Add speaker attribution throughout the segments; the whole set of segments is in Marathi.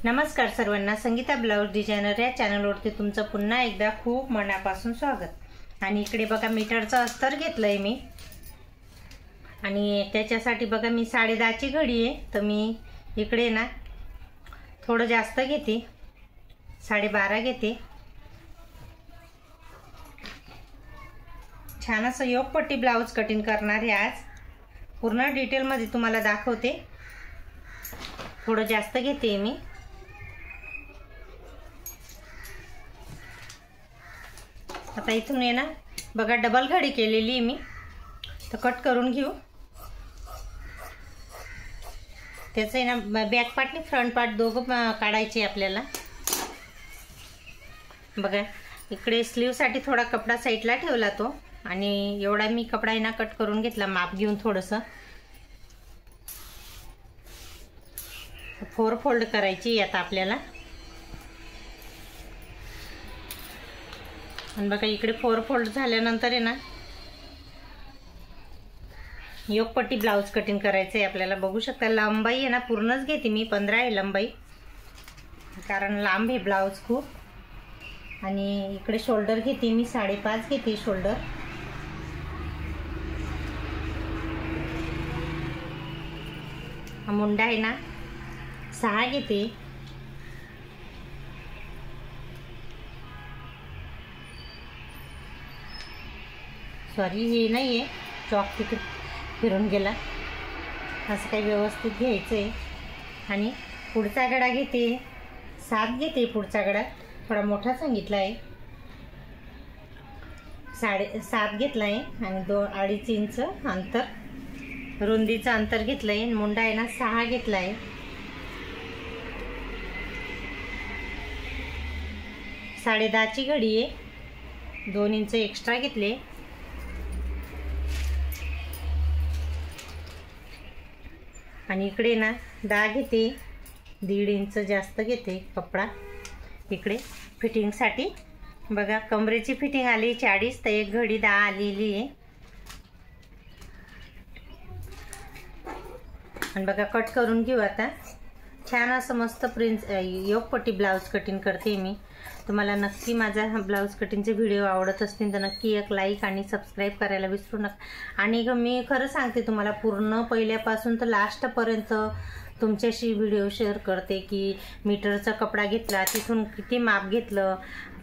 Speaker 1: नमस्कार सर्वांना, संगीता ब्लाउज डिझायनर या चॅनलवरती तुमचं पुन्हा एकदा खूप मनापासून स्वागत। आणि इकडे बघा मीटरचं अस्तर घेतलंय मी आणि त्याच्यासाठी बघा मी 10.5ची घडी आहे, तर मी इकडे ना थोडं जास्त घेते, 12.5 घेते। छान असं योगपट्टी ब्लाउज कटिंग करणार आहे आज, पूर्ण डिटेल मध्ये तुम्हाला दाखवते। थोडं जास्त घेते मी। आता इथून आहे ना बघा डबल घडी केलेली आहे मी, तर कट करून घेऊ। त्याचं आहे ना बॅक पार्ट आणि फ्रंट पार्ट दोघं काढायचे आपल्याला। बघा इकडे स्लीव साठी थोडा कपडा साईडला ठेवला तो, आणि एवढा मी कपडा आहे ना कट करून घेतला माप घेऊन थोडंसं। 4 फोल्ड करायची आता आपल्याला। आणि बघा इकडे 4 फोल्ड झाल्यानंतर आहे ना योगपट्टी ब्लाउज कटिंग करायचं आहे आपल्याला। बघू शकता लंबाई आहे ना पूर्णच घेते मी, 15 आहे लंबाई, कारण लांब आहे ब्लाउज खूप। आणि इकडे शोल्डर घेते मी 5.5 घेते शोल्डर। हा मुंडा आहे ना 6 घेते। सॉरी हे नाही आहे, चॉक तिकडे फिरून गेला, असं काही व्यवस्थित घ्यायचं आहे। आणि पुढचा गडा घेते 7 घेते। पुढचा गडा थोडा मोठा सांगितला आहे, 7.5 घेतला आहे। आणि 2.5 इंच अंतर रुंदीचं अंतर घेतलं आहे। मुंडा आहे ना 6 घेतला आहे। 10.5ची घडी आहे, 2 इंच एक्स्ट्रा घेतले। आणि इकडे ना 10 घेते, 1.5 इंच जास्त घेते कपडा इकडे फिटिंगसाठी। बघा कमरेची फिटिंग आली 40, तर एक घडी 10 आलेली आहे। आणि बघा कट करून घेऊ आता। छान असं मस्त योगपट्टी ब्लाउज कटिंग करते मी। तुम्हाला नक्की माझा हा ब्लाउज कटिंगचे व्हिडिओ आवडत असतील तर नक्की एक लाईक आणि सबस्क्राईब करायला विसरू नका। आणि मी खरं सांगते तुम्हाला, पूर्ण पहिल्यापासून तर लास्टपर्यंत तुमच्याशी व्हिडिओ शेअर करते की मीटरचा कपडा घेतला, तिथून किती माप घेतलं,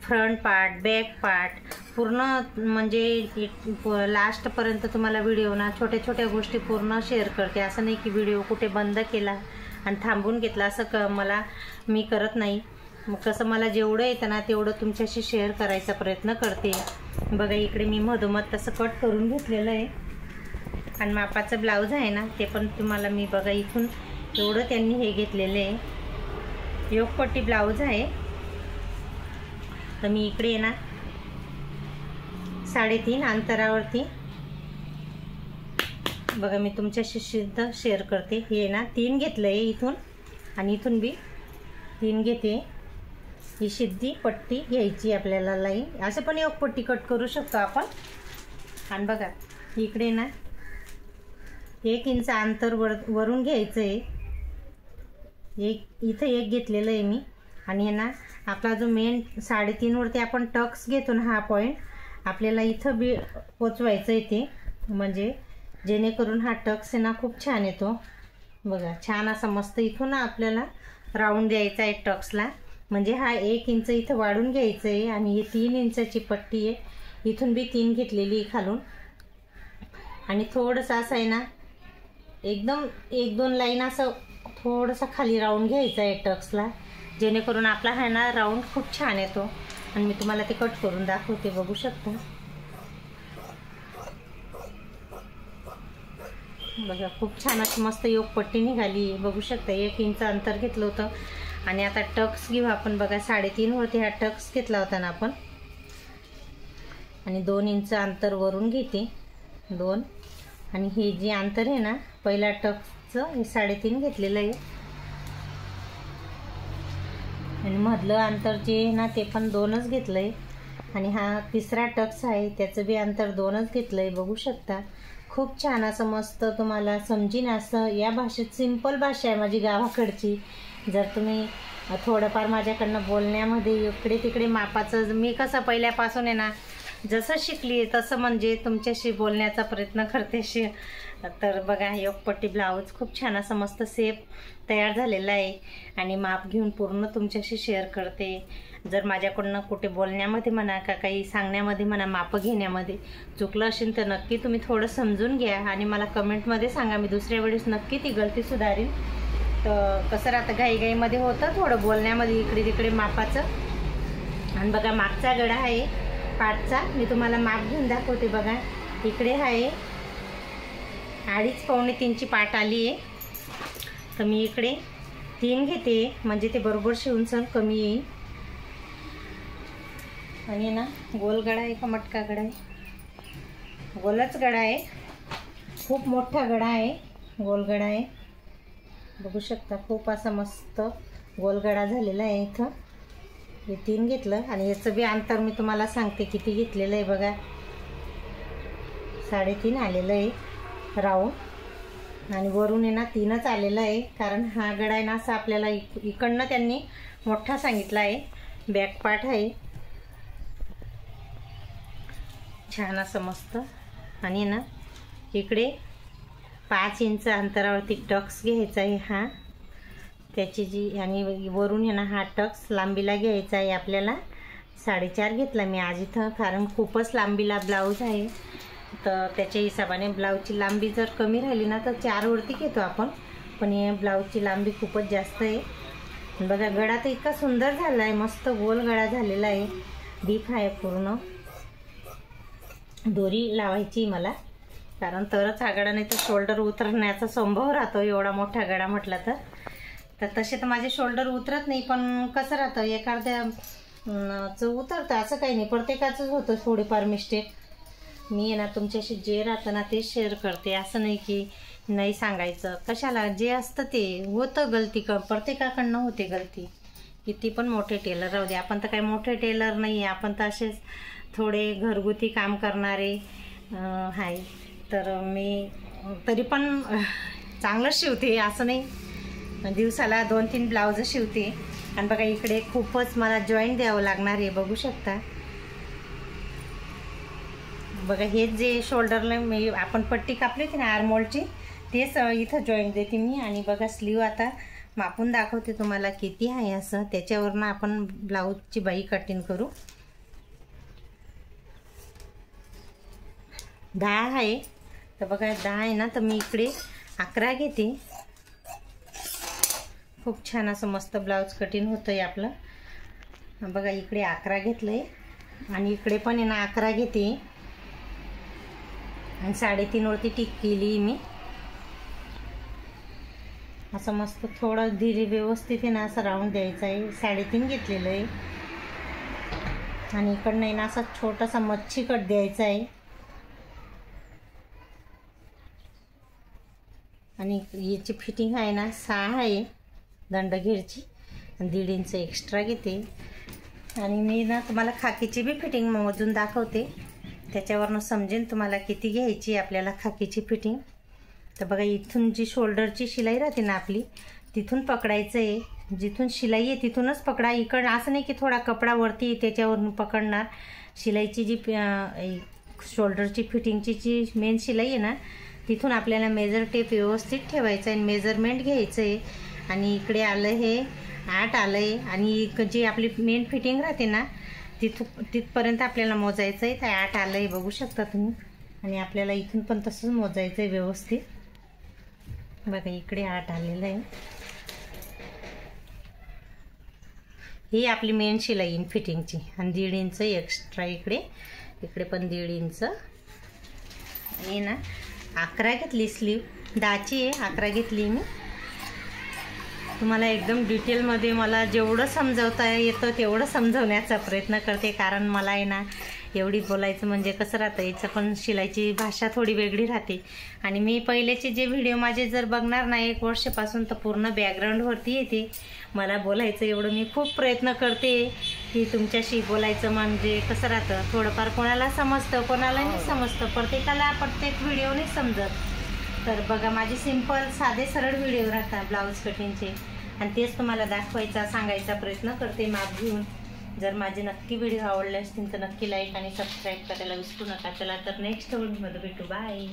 Speaker 1: फ्रंट पार्ट बॅक पार्ट पूर्ण, म्हणजे लास्टपर्यंत तुम्हाला व्हिडिओ ना छोट्या छोट्या गोष्टी पूर्ण शेअर करते। असं नाही की व्हिडिओ कुठे बंद केला आणि थांबून घेतला, असं मी करत नाही। मग कसं मला जेवढं येतं ना तेवढं तुमच्याशी शेअर करायचा प्रयत्न करते। बघा इकडे मी मधोमध तसं कट करून घेतलेलं आहे। आणि मापाचं ब्लाऊज आहे ना ते पण तुम्हाला मी बघा इथून एवढं त्यांनी हे घेतलेलं आहे, योगपट्टी ब्लाऊज आहे। तर मी इकडे ना 3.5 अंतरावरती बघा मी तुमच्याशी सिद्ध शेअर करते। हे ना 3 घेतलं आहे इथून, आणि इथून बी 3 घेते। ही सिद्धी पट्टी घ्यायची आपल्याला लाईन, असं पण योगपट्टी कट करू शकतो आपण। आणि बघा इकडे ना 1 इंच अंतर वरून घ्यायचं आहे, इथं 1 घेतलेलं आहे मी। आणि ना आपला जो मेन 3.5 वरती आपण टक्स घेतो ना, हा पॉईंट आपल्याला इथं बी पोचवायचं आहे ते, म्हणजे जेणेकरून हा टक्स आहे ना खूप छान येतो। बघा छान असा मस्त इथून आपल्याला राऊंड द्यायचा आहे टक्सला, म्हणजे हा 1 इंच इथं वाढून घ्यायचं आहे। आणि ही 3 इंचाची पट्टी आहे, इथून बी 3 घेतलेली आहे खालून। आणि थोडंसं असं आहे ना एकदम 1-2 लाईन असं थोडंसं खाली राऊंड घ्यायचं आहे टक्सला, जेणेकरून आपला हा ना राऊंड खूप छान येतो। आणि मी तुम्हाला ते कट करून दाखवते, बघू शकता। बघा खूप छान अशी मस्त योगपट्टी निघाली आहे, बघू शकता। 1 इंच अंतर घेतलं होतं। आणि आता टक्स घेऊ आपण। बघा 3.5 वरती हा टक्स घेतला होता ना आपण, आणि 2 इंच अंतर वरून घेते 2। आणि हे जे अंतर आहे ना पहिला टक्सचं हे 3.5 घेतलेलं आहे। आणि मधलं अंतर जे आहे ना ते पण 2च घेतलं आहे। आणि हा तिसरा टक्स आहे, त्याचं बी अंतर 2च घेतलं आहे, बघू शकता। खूप छान असं मस्त तुम्हाला समजीन असं, या भाषेत सिंपल भाषा आहे माझी गावाकडची, जर तुम्ही थोडंफार माझ्याकडनं बोलण्यामध्ये इकडे तिकडे मापाचं, मी कसं पहिल्यापासून आहे ना जसं शिकली तसं म्हणजे तुमच्याशी बोलण्याचा प्रयत्न करते तर बघा योगपट्टी ब्लाऊज खूप छान असं मस्त सेफ तयार झालेला आहे आणि माप घेऊन पूर्ण तुमच्याशी शेअर करते. जर माझ्याकडनं कुठे बोलण्यामध्ये म्हणा का काही सांगण्यामध्ये म्हणा मापं घेण्यामध्ये चुकलं असेल तर नक्की तुम्ही थोडं समजून घ्या आणि मला कमेंटमध्ये सांगा. मी दुसऱ्या वेळेस नक्की ती गलती सुधारीन. तर कसं राहतं घाईघाईमध्ये होतं थोडं बोलण्यामध्ये इकडे तिकडे मापाचं. आणि बघा मागचा गळा आहे पाठचा, मी तुम्हाला माप घेऊन दाखवते. बघा इकडे आहे 2.5 पावणे 3ची पाठ आली आहे. तर मी इकडे 3 घेते म्हणजे ते बरोबर शिवून सण कमी येईल. आणि ना गोल गळा आहे का मटका गळा आहे? गोलच गळा आहे, खूप मोठा गळा आहे, गोल गळा आहे. बघू शकता खूप असा मस्त गोल गळा झालेला आहे. इथं हे 3 घेतलं आणि याचं बी अंतर मी तुम्हाला सांगते किती घेतलेलं आहे. बघा 3.5 आलेलं आहे राऊंड आणि वरून आहे ना 3च आलेलं आहे. कारण हा गळा आहे ना असा आपल्याला इकडनं त्यांनी मोठा सांगितला आहे. बॅक पार्ट आहे छान असं मस्त. आणि ना इकडे 5 इंच अंतरावरती टक्स घ्यायचा आहे हा त्याची जी, आणि वरून आहे ना हा टक्स लांबीला घ्यायचा आहे आपल्याला. 4.5 घेतला मी आज इथं, कारण खूपच लांबीला ब्लाऊज आहे. तर त्याच्या हिशोबाने ब्लाऊजची लांबी जर कमी राहिली ना तर 4 वरती घेतो आपण, पण हे ब्लाऊजची लांबी खूपच जास्त आहे. बघा गळा तर इतका सुंदर झाला आहे, मस्त गोल गळा झालेला आहे. डीप आहे पूर्ण. दोरी लावायची मला, कारण तरच हा गळा, नाही तर शोल्डर उतरण्याचा संभव राहतो एवढा मोठा गळा म्हटला तर तसे तर माझे शोल्डर उतरत नाही, पण कसं राहतं एखाद्याचं उतरतं असं काही नाही, प्रत्येकाचंच होतं थोडीफार मिस्टेक. मी आहे ना तुमच्याशी जे राहतं ना ते शेअर करते, असं नाही की नाही सांगायचं कशाला. जे असतं ते होतं, गलती प्रत्येकाकडनं होते गलती. किती पण मोठे टेलर राहू दे, आपण तर काही मोठे टेलर नाही आहे, आपण तर असेच थोडे घरगुती काम करणारे आहे. तर मी तरी पण चांगलं शिवते, असं नाही, दिवसाला 2-3 ब्लाऊज शिवते. आणि बघा इकडे खूपच मला जॉईंट द्यावं लागणार आहे, बघू शकता. बघा हेच जे शोल्डरला मी आपण पट्टी कापली होती ना आर्मोलची, तेच इथं जॉईंट देते मी. आणि बघा स्लीव आता मापून दाखवते तुम्हाला किती आहे असं, त्याच्यावरनं आपण ब्लाऊजची बाई कटिंग करू. 10 आहे, तर बघा 10 आहे ना, तर मी इकडे 11 घेते. खूप छान असं मस्त ब्लाऊज कटिंग होतं आहे आपलं. बघा इकडे 11 घेतलं आहे आणि इकडे पण आहे ना 11 घेते आणि 3.5 वरती टिक केली मी. असं मस्त थोडं धीरे व्यवस्थित आहे ना असं राऊंड द्यायचं आहे. 3.5 घेतलेलं आहे आणि इकडनं आहे ना असा छोटासा मच्छी कट द्यायचा आहे. आणि याची फिटिंग आहे ना 6 आहे दंडघेरची, आणि 1.5 इंच एक्स्ट्रा घेते. आणि मी ना तुम्हाला खाकीची बी फिटिंग मोजून दाखवते, त्याच्यावरनं समजेल तुम्हाला किती घ्यायची आपल्याला खाकीची फिटिंग. तर बघा इथून जी शोल्डरची शिलाई राहते ना आपली, तिथून पकडायचं आहे. जिथून शिलाई आहे तिथूनच पकडा. इकडं असं नाही की थोडा कपडा वरती त्याच्यावरून पकडणार. शिलाईची जी शोल्डरची फिटिंगची जी मेन शिलाई आहे ना, तिथून आपल्याला मेजर टेप व्यवस्थित ठेवायचं आहे, मेजरमेंट घ्यायचं आहे. आणि इकडे आलं हे 8 आलं आहे आणि जी आपली मेन फिटिंग राहते ना तिथपर्यंत आपल्याला मोजायचं आहे. तर 8 आलं आहे बघू शकता तुम्ही. आणि आपल्याला इथून पण तसंच मोजायचं आहे व्यवस्थित. बघा इकडे 8 आलेलं आहे. ही आपली मेन शिलाई फिटिंगची. आणि 1.5 इंच एक्स्ट्रा इकडे पण 1.5 इंच. आणि ना 11 घेतली स्लीव, 10ची आहे, 11 घेतली मी. तुम्हाला एकदम डिटेलमध्ये मला जेवढं समजवता येतं तेवढं समजवण्याचा प्रयत्न करते, कारण मला आहे ना एवढी बोलायचं म्हणजे कसं राहतं, याचं पण शिलाईची भाषा थोडी वेगळी राहते. आणि मी पहिलेचे जे व्हिडिओ माझे जर बघणार नाही 1 वर्षापासून, तर पूर्ण बॅकग्राऊंडवरती येते. मला बोलायचं एवढं मी खूप प्रयत्न करते की तुमच्याशी बोलायचं म्हणजे कसं राहतं, थोडंफार कोणाला समजतं कोणाला नाही समजतं, प्रत्येकाला प्रत्येक व्हिडिओ नाही समजत. तर बघा माझे सिंपल साधे सरळ व्हिडिओ राहतात ब्लाऊज कटिंगचे. आणि तेच तुम्हाला दाखवायचा सांगायचा प्रयत्न करते माप घेऊन. जर माझे नक्की व्हिडिओ आवडले असतील तर नक्की लाईक आणि सबस्क्राईब करायला विसरू नका. चला तर नेक्स्ट व्हिडिओमध्ये भेटू. बाय.